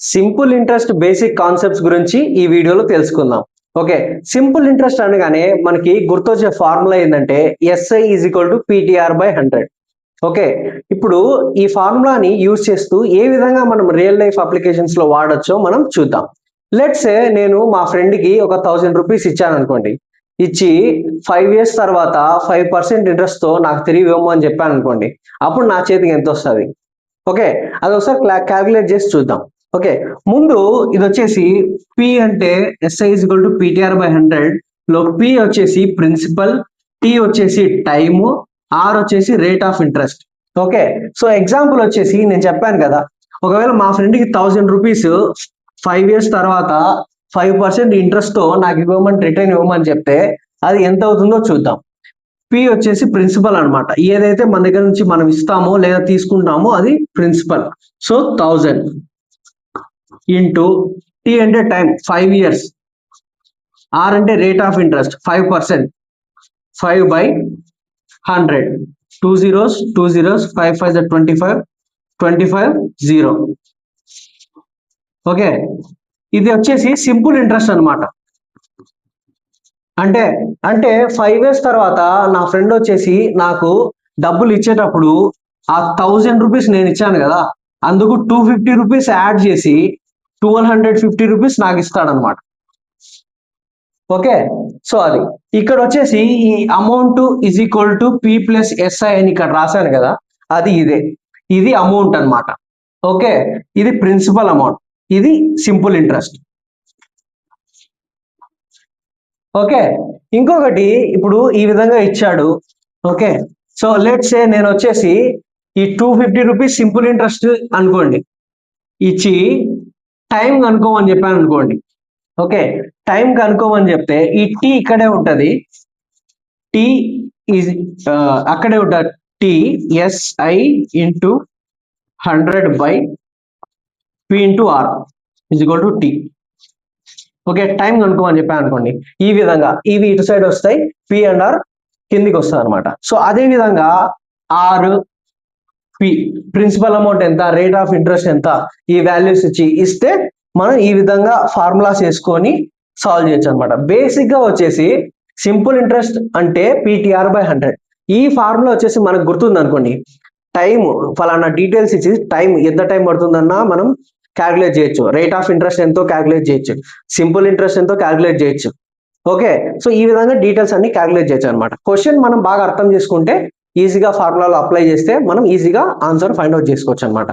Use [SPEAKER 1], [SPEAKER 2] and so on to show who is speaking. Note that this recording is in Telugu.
[SPEAKER 1] సింపుల్ ఇంట్రెస్ట్ బేసిక్ కాన్సెప్ట్స్ గురించి ఈ వీడియోలో తెలుసుకుందాం. ఓకే, సింపుల్ ఇంట్రెస్ట్ అనగానే మనకి గుర్తొచ్చే ఫార్ములా ఏంటంటే SI is equal to PTR by 100. Okay, ఇప్పుడు ఈ ఫార్ములాని యూజ్ చేస్తూ ఏ విధంగా మనం రియల్ లైఫ్ అప్లికేషన్స్ లో వాడొచ్చో మనం చూద్దాం. లెట్స్ సే నేను మా ఫ్రెండ్ కి ఒక 1000 రూపీస్ ఇచ్చాను అనుకోండి. ఇచ్చి 5 years తర్వాత 5% ఇంట్రెస్ట్ తో నాకు తిరిగి ఇవ్వము అని చెప్పాను అనుకోండి. అప్పుడు నా చేతికి ఎంత వస్తుంది? ఓకే, అది ఒకసారి క్యాలిక్యులేట్ చేసి చూద్దాం. ఓకే, ముందు ఇది వచ్చేసి పి అంటే SI is equal to PTR by 100 లో పి వచ్చేసి ప్రిన్సిపల్, టి వచ్చేసి టైము, ఆర్ వచ్చేసి rate of interest. Okay, so example వచ్చేసి నేను చెప్పాను కదా, ఒకవేళ మా ఫ్రెండ్ కి 1000 రూపీస్ 5 years తర్వాత 5% ఇంట్రెస్ట్ తో నాకు ఇవ్వమని రిటర్న్ ఇవ్వమని చెప్తే అది ఎంత అవుతుందో చూద్దాం. పి వచ్చేసి ప్రిన్సిపల్ అనమాట. ఏదైతే మన దగ్గర నుంచి మనం ఇస్తామో లేదా తీసుకుంటామో అది ప్రిన్సిపల్. సో 1000 ఇంటూ టీ అంటే టైం 5 years, ఆర్ అంటే rate of interest 5%, 5 by 100, 2 zeros 2 zeros, 5 5 25, 25 0. Okay, ఇది వచ్చేసి సింపుల్ ఇంట్రెస్ట్ అనమాట. అంటే అంటే 5 years తర్వాత నా ఫ్రెండ్ వచ్చేసి నాకు డబ్బులు ఇచ్చేటప్పుడు ఆ 1000 రూపీస్ నేను ఇచ్చాను కదా, అందుకు 250 రూపీస్ యాడ్ చేసి 1250 రూపీస్ నాకు ఇస్తాడనమాట. ఓకే, సో అది ఇక్కడ వచ్చేసి ఈ amount is equal to P plus SI అని ఇక్కడ రాశాను కదా, అది ఇది అమౌంట్ అనమాట. ఓకే, ఇది ప్రిన్సిపల్ అమౌంట్, ఇది సింపుల్ ఇంట్రెస్ట్. ఓకే, ఇంకొకటి ఇప్పుడు ఈ విధంగా ఇచ్చాడు. ఓకే, సో లెట్స్ సే నేను వచ్చేసి ఈ 250 రూపీస్ సింపుల్ ఇంట్రెస్ట్ అనుకోండి, ఇచ్చి టైం కనుక్కోమని చెప్పాను అనుకోండి. ఓకే, టైం కనుక్కోమని చెప్తే ఈ టీ ఇక్కడే ఉంటుంది, టీ ఈజ్ అక్కడే ఉంటుంది, T SI into 100 by P into R is equal to T. Okay, time కనుక్కోమని చెప్పాను అనుకోండి, ఈ విధంగా ఇవి ఇటు సైడ్ వస్తాయి, పి అండ్ ఆర్ కిందికి వస్తుంది అనమాట. సో అదే విధంగా ఆర్ పి ప్రిన్సిపల్ అమౌంట్ ఎంత, రేట్ ఆఫ్ ఇంట్రెస్ట్ ఎంత, ఈ వాల్యూస్ ఇస్తే మనం ఈ విధంగా ఫార్ములాస్ వేసుకొని సాల్వ్ చేయొచ్చు అనమాట. బేసిక్ గా వచ్చేసి సింపుల్ ఇంట్రెస్ట్ అంటే పిటిఆర్ బై 100. ఈ ఫార్ములా వచ్చేసి మనకు గుర్తుంది అనుకోండి, టైం ఫలానా డీటెయిల్స్ ఇచ్చి టైం ఎంత టైం పడుతుందన్నా మనం క్యాలిక్యులేట్ చేయొచ్చు, రేట్ ఆఫ్ ఇంట్రెస్ట్ ఎంతో క్యాలిక్యులేట్ చేయొచ్చు, సింపుల్ ఇంట్రెస్ట్ ఎంతో క్యాలిక్యులేట్ చేయొచ్చు. ఓకే, సో ఈ విధంగా డీటెయిల్స్ అన్ని క్యాలిక్యులేట్ చేయొచ్చు అనమాట. క్వశ్చన్ మనం బాగా అర్థం చేసుకుంటే ఈజీగా ఫార్ములాలో అప్లై చేస్తే మనం ఈజీగా ఆన్సర్ ఫైండ్ అవుట్ చేసుకోవచ్చు అనమాట.